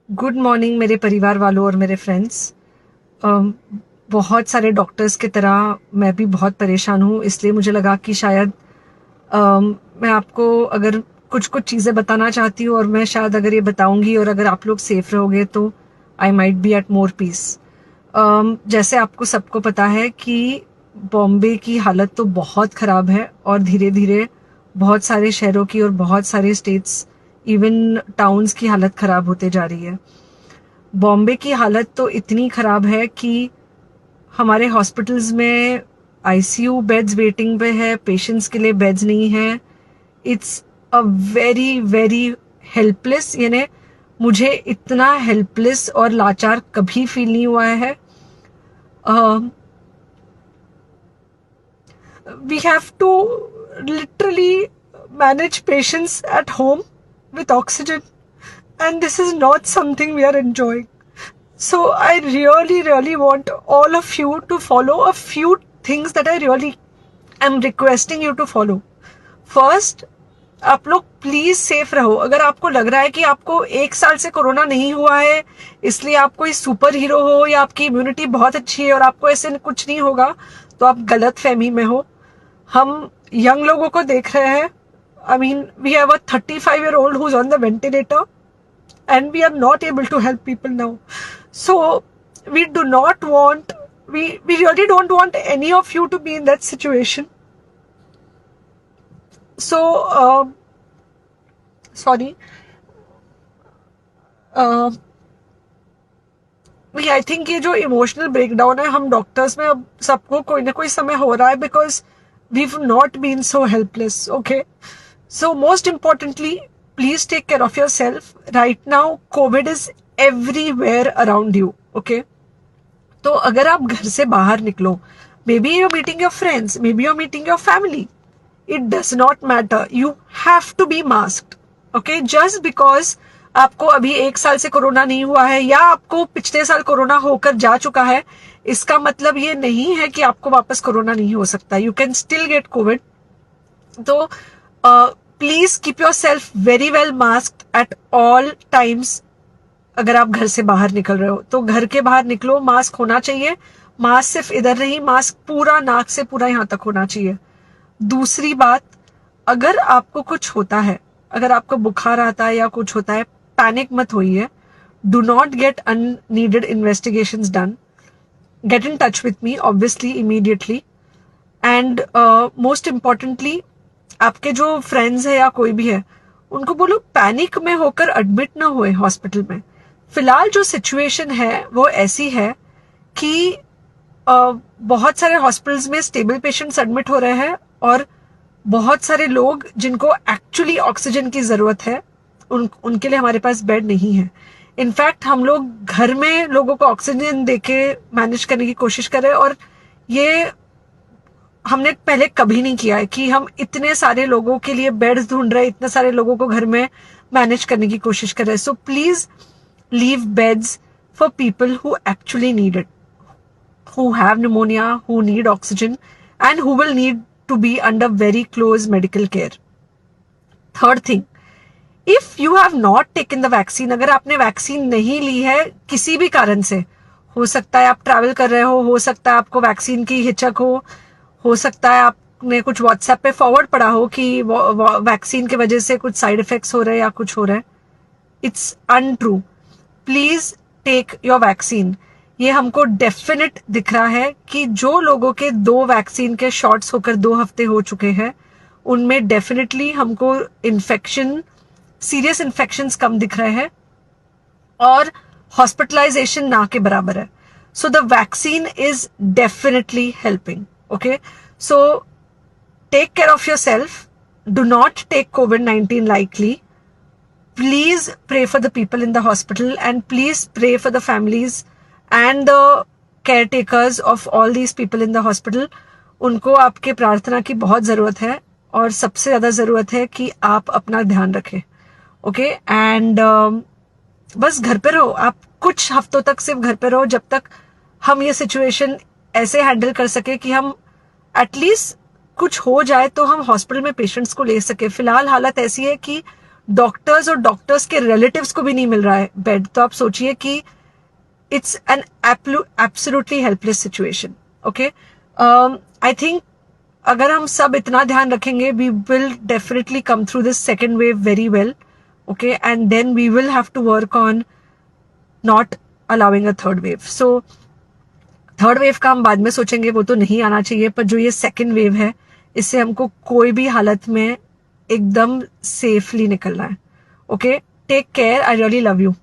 Good morning मेरे परिवार वालों और मेरे फ्रेंड्स। बहुत सारे डॉक्टर्स की तरह मैं भी बहुत परेशान हूँ, इसलिए मुझे लगा कि शायद मैं आपको अगर कुछ कुछ चीज़ें बताना चाहती हूँ और मैं शायद अगर ये बताऊंगी और अगर आप लोग सेफ रहोगे तो I might be at more peace. जैसे आपको सबको पता है कि बॉम्बे की हालत तो बहुत ख़राब है और धीरे धीरे बहुत सारे शहरों की और बहुत सारे स्टेट्स, इवन टाउन्स की हालत ख़राब होते जा रही है। बॉम्बे की हालत तो इतनी ख़राब है कि हमारे हॉस्पिटल्स में आईसीयू बेड्स वेटिंग पे है, पेशेंट्स के लिए बेड्स नहीं है। It's a very very helpless, यानी मुझे इतना हेल्पलेस और लाचार कभी फील नहीं हुआ है। We have to literally manage patients at home with oxygen, and this is not something we are enjoying. So I really, really want all of you to follow a few things that I really am requesting you to follow. First, आप लोग please safe रहो। अगर आपको लग रहा है कि आपको 1 साल से कोरोना नहीं हुआ है इसलिए आप कोई सुपर हीरो हो या आपकी इम्यूनिटी बहुत अच्छी है और आपको ऐसे कुछ नहीं होगा, तो आप गलत फहमी में हो। हम यंग लोगों को देख रहे हैं। I mean we have a 35-year-old who's on the ventilator and we are not able to help people now. So we do not want, we really don't want any of you to be in that situation. So sorry, I think ये जो emotional breakdown है हम doctors में अब सबको कोई ना कोई समय हो रहा है, because we not been so helpless. Okay, so most importantly please take care of your self. Right now Covid is everywhere around you. Okay, तो अगर आप घर से बाहर निकलो, maybe you're meeting your friends, maybe you're meeting your family, it does not matter, you have to be masked. Okay, just because आपको अभी 1 साल से कोरोना नहीं हुआ है या आपको पिछले साल कोरोना होकर जा चुका है, इसका मतलब ये नहीं है कि आपको वापस कोरोना नहीं हो सकता। You can still get covid. तो please keep yourself very well masked at all times. अगर आप घर से बाहर निकल रहे हो तो घर के बाहर निकलो, मास्क होना चाहिए। मास्क सिर्फ इधर नहीं, मास्क पूरा नाक से पूरा यहां तक होना चाहिए। दूसरी बात, अगर आपको कुछ होता है, अगर आपको बुखार आता है या कुछ होता है, पैनिक मत होइए। Do not get unneeded investigations done. Get in touch with me obviously immediately. And most importantly, आपके जो फ्रेंड्स है या कोई भी है उनको बोलो पैनिक में होकर एडमिट ना हुए हॉस्पिटल में। फिलहाल जो सिचुएशन है वो ऐसी है कि बहुत सारे हॉस्पिटल्स में स्टेबल पेशेंट्स एडमिट हो रहे हैं और बहुत सारे लोग जिनको एक्चुअली ऑक्सीजन की जरूरत है उनके लिए हमारे पास बेड नहीं है। इनफैक्ट हम लोग घर में लोगों को ऑक्सीजन देके मैनेज करने की कोशिश कर रहे हैं, और ये हमने पहले कभी नहीं किया है कि हम इतने सारे लोगों के लिए बेड्स ढूंढ रहे हैं, इतने सारे लोगों को घर में मैनेज करने की कोशिश कर रहे हैं। So please leave beds for people who actually need it, who have pneumonia, who need oxygen, and who will need to be under very close medical care. Third thing, if you have not taken the vaccine, अगर आपने vaccine नहीं ली है किसी भी कारण से, हो सकता है आप ट्रैवल कर रहे हो सकता है आपको वैक्सीन की हिचक हो सकता है आपने कुछ व्हाट्सएप पे फॉरवर्ड पढ़ा हो कि वैक्सीन की वजह से कुछ साइड इफेक्ट्स हो रहे हैं या कुछ हो रहा है, it's untrue. Please take your vaccine. ये हमको डेफिनेट दिख रहा है कि जो लोगों के 2 वैक्सीन के शॉट्स होकर 2 हफ्ते हो चुके हैं उनमें डेफिनेटली हमको इन्फेक्शन, सीरियस इन्फेक्शंस कम दिख रहे हैं और हॉस्पिटलाइजेशन ना के बराबर है। So the vaccine is definitely helping. Okay, so take care of your self, do not take COVID-19 lightly. Please pray for the people in the hospital and please pray for the families and the caretakers of all these people in the hospital. उनको आपके प्रार्थना की बहुत ज़रूरत है और सबसे ज़्यादा ज़रूरत है कि आप अपना ध्यान रखें। ओके, एंड बस घर पे रहो। आप कुछ हफ्तों तक सिर्फ घर पे रहो जब तक हम ये सिचुएशन ऐसे हैंडल कर सके कि हम एटलीस्ट कुछ हो जाए तो हम हॉस्पिटल में पेशेंट्स को ले सके। फिलहाल हालत ऐसी है कि डॉक्टर्स और डॉक्टर्स के रिलेटिव्स को भी नहीं मिल रहा है बेड, तो आप सोचिए कि it's an absolutely helpless situation. Okay, I think अगर हम सब इतना ध्यान रखेंगे, we will definitely come through this second wave very well. Okay, and then we will have to work on not allowing a third wave. So third wave का हम बाद में सोचेंगे, वो तो नहीं आना चाहिए, पर जो ये सेकेंड वेव है इससे हमको कोई भी हालत में एकदम सेफली निकलना है. Okay, take care, I really love you.